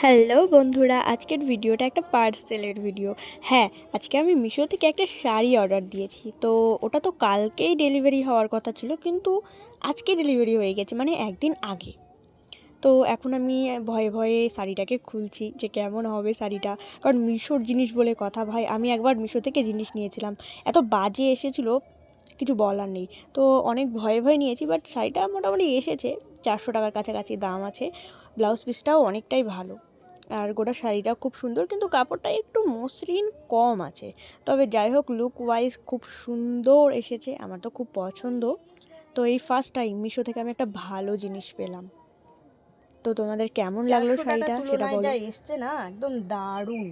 Hello বন্ধুরা, আজকের ভিডিওটা একটা পার্সেলের ভিডিও। হ্যাঁ, আজকে আমি মিশো থেকে একটা শাড়ি অর্ডার দিয়েছি। তো ওটা তো কালকেই ডেলিভারি হওয়ার কথা ছিল, কিন্তু আজকে ডেলিভারি হয়ে গেছে, মানে একদিন আগে। তো এখন আমি ভয়ে ভয়ে শাড়িটাকে খুলছি যে কেমন হবে শাড়িটা। কারণ মিশোর জিনিস বলে কথা ভাই, আমি একবার মিশো থেকে জিনিস নিয়েছিলাম, এত বাজে এসেছিলো কিছু বলার নেই। তো অনেক ভয়ে ভয়ে নিয়েছি, বাট শাড়িটা মোটামুটি এসেছে। 400 টাকার কাছাকাছি দাম আছে। ব্লাউজ পিসটাও অনেকটাই ভালো, আর গোটা শাড়িটা খুব সুন্দর, কিন্তু কাপড়টা একটু মসৃণ কম আছে। তবে যাই হোক, লুক ওয়াইজ খুব সুন্দর এসেছে, আমার তো খুব পছন্দ। তো এই ফার্স্ট টাইম মিশো থেকে আমি একটা ভালো জিনিস পেলাম। তো তোমাদের কেমন লাগলো 400 টাকার শাড়িটা সেটা তুলনায় বলো। যা এসছে না, একদম দারুণ।